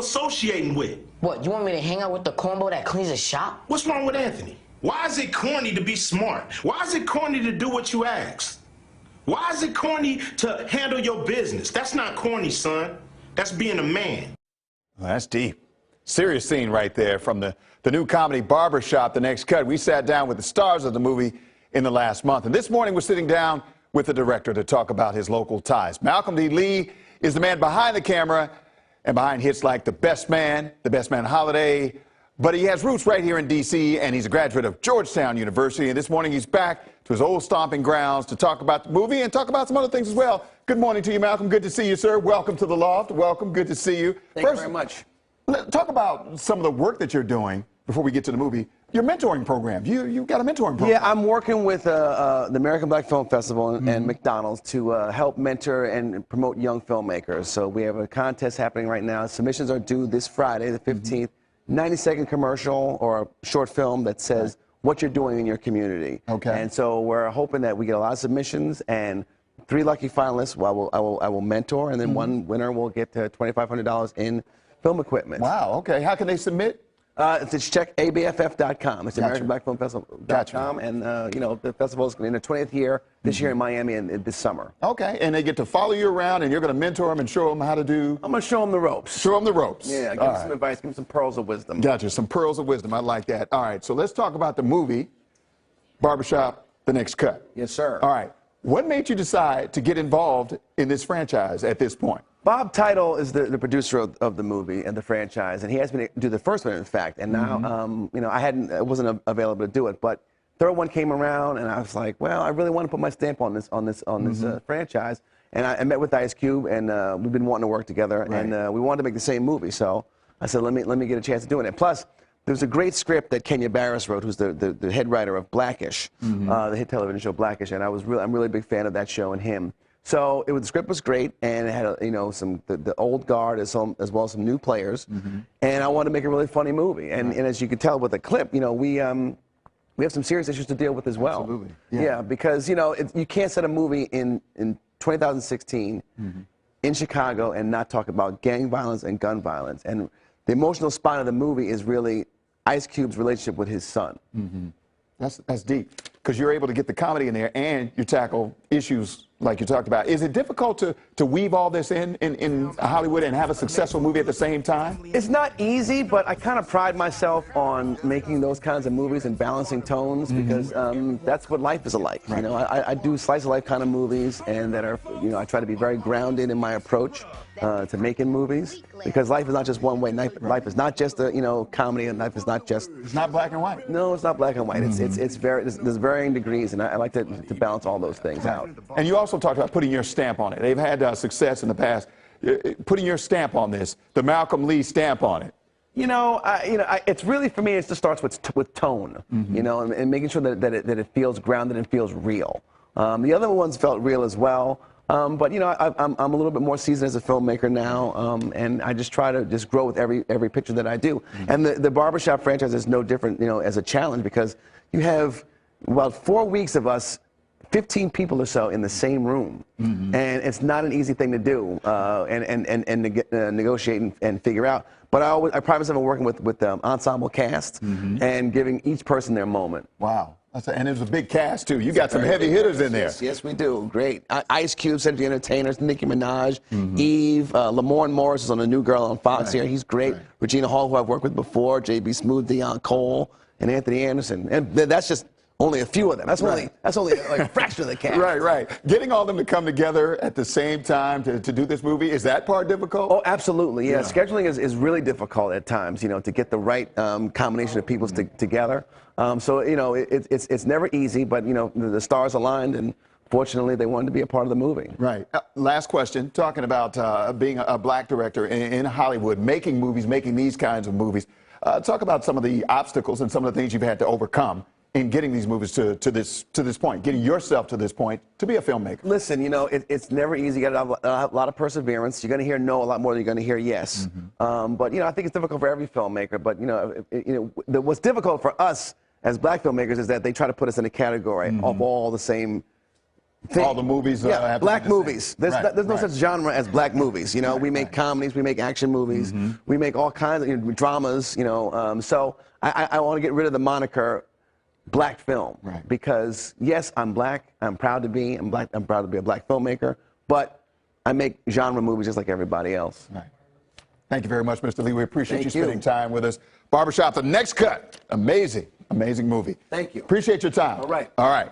associating with. What, you want me to hang out with the cornball that cleans the shop? What's wrong with Anthony? Why is it corny to be smart? Why is it corny to do what you ask? Why is it corny to handle your business? That's not corny, son. That's being a man. Well, that's deep. Serious scene right there from the new comedy Barbershop, The Next Cut. We sat down with the stars of the movie in the last month. And this morning we're sitting down with the director to talk about his local ties. Malcolm D. Lee is the man behind the camera and behind hits like The Best Man Holiday. But he has roots right here in D.C., and he's a graduate of Georgetown University. And this morning he's back to his old stomping grounds to talk about the movie and talk about some other things as well. Good morning to you, Malcolm. Good to see you, sir. Welcome to the Loft. Welcome. Good to see you. Thank you very much. Talk about some of the work that you're doing before we get to the movie. Your mentoring program. You've got a mentoring program. Yeah, I'm working with the American Black Film Festival and McDonald's to help mentor and promote young filmmakers. So we have a contest happening right now. Submissions are due this Friday, the 15th. 90-second commercial or short film that says what you're doing in your community. Okay. And so we're hoping that we get a lot of submissions, and 3 lucky finalists I will mentor, and then 1 winner will get $2,500 in film equipment. Wow. Okay. How can they submit? It's check ABFF.com. It's Gotcha. AmericanBlackFilmFestival.com. Gotcha. And, you know, the festival's in their 20th year this year in Miami and this summer. Okay. And they get to follow you around, and you're going to mentor them and show them how to do? I'm going to show them the ropes. Show them the ropes. Yeah, give them some advice, give them some pearls of wisdom. Gotcha. Some pearls of wisdom. I like that. All right. So let's talk about the movie, Barbershop, The Next Cut. Yes, sir. All right. What made you decide to get involved in this franchise at this point? Bob Title is the producer of the movie and the franchise, and he asked me to do the first one, in fact. And now, you know, I wasn't available to do it, but third one came around, and I was like, well, I really want to put my stamp on this franchise. And I met with Ice Cube, and we've been wanting to work together, and we wanted to make the same movie. So I said, let me get a chance of doing it. Plus, there's a great script that Kenya Barris wrote, who's the head writer of Blackish, the hit television show Blackish, and I'm really a big fan of that show and him. So the script was great, and it had you know the old guard as well as some new players, and I wanted to make a really funny movie. And as you can tell with the clip, you know we have some serious issues to deal with as well. Absolutely. Yeah, because you know you can't set a movie in 2016 in Chicago and not talk about gang violence and gun violence. And the emotional spine of the movie is really Ice Cube's relationship with his son. That's deep, because you're able to get the comedy in there and you tackle issues like you talked about. Is it difficult to weave all this in Hollywood and have a successful movie at the same time? It's not easy, but I kind of pride myself on making those kinds of movies and balancing tones, because that's what life is like. You know, I do slice of life kind of movies, and that are, you know, I try to be very grounded in my approach to making movies, because life is not just one way. Life is not just a, you know, comedy, and life is not just. It's not black and white. No, it's not black and white. There's varying degrees, and I like to balance all those things out. And you also talked about putting your stamp on it. They've had success in the past. Putting your stamp on this, the Malcolm Lee stamp on it. You know, it's really, for me, it just starts with tone, you know, and making sure that it feels grounded and feels real. The other ones felt real as well, but, you know, I'm a little bit more seasoned as a filmmaker now, and I just try to just grow with every picture that I do. And the Barbershop franchise is no different, you know, as a challenge, because you have about 4 weeks of us, 15 people or so in the same room, and it's not an easy thing to do and negotiate and figure out. But I pride myself on working with the ensemble cast and giving each person their moment. Wow. And there's a big cast, too. You got some heavy hitters in there. Yes, we do. Great. Ice Cube, Cedric the Entertainers, Nicki Minaj, Eve, Lamorne Morris is on The New Girl on Fox here. He's great. Regina Hall, who I've worked with before, J.B. Smooth, Deion Cole, and Anthony Anderson. And that's just only a few of them. That's only like a fraction of the cast. Right. Getting all of them to come together at the same time to do this movie, is that part difficult? Oh, absolutely. Yeah. Scheduling is really difficult at times, you know, to get the right combination of people together. So, you know, it's never easy, but, you know, the stars aligned, and fortunately they wanted to be a part of the movie. Right. Last question, talking about being a black director in Hollywood, making movies, making these kinds of movies. Talk about some of the obstacles and some of the things you've had to overcome in getting these movies to this point, getting yourself to this point to be a filmmaker? Listen, you know, it's never easy. You got to have a lot of perseverance. You're going to hear no a lot more than you're going to hear yes. But, you know, I think it's difficult for every filmmaker. But, you know, what's difficult for us as black filmmakers is that they try to put us in a category of all the same all the movies Yeah, have to black be the same. movies. There's, Right, there's no right. such genre as black movies. You know, we make comedies, we make action movies, we make all kinds of dramas. You know, so I want to get rid of the moniker black film, Right. because yes, I'm black. I'm proud to be. I'm black. I'm proud to be a black filmmaker. But I make genre movies just like everybody else. Right. Thank you very much, Mr. Lee. We appreciate Thank you you. spending time with us. Barbershop, The Next Cut. Amazing, amazing movie. Thank you. Appreciate your time. All right. All right.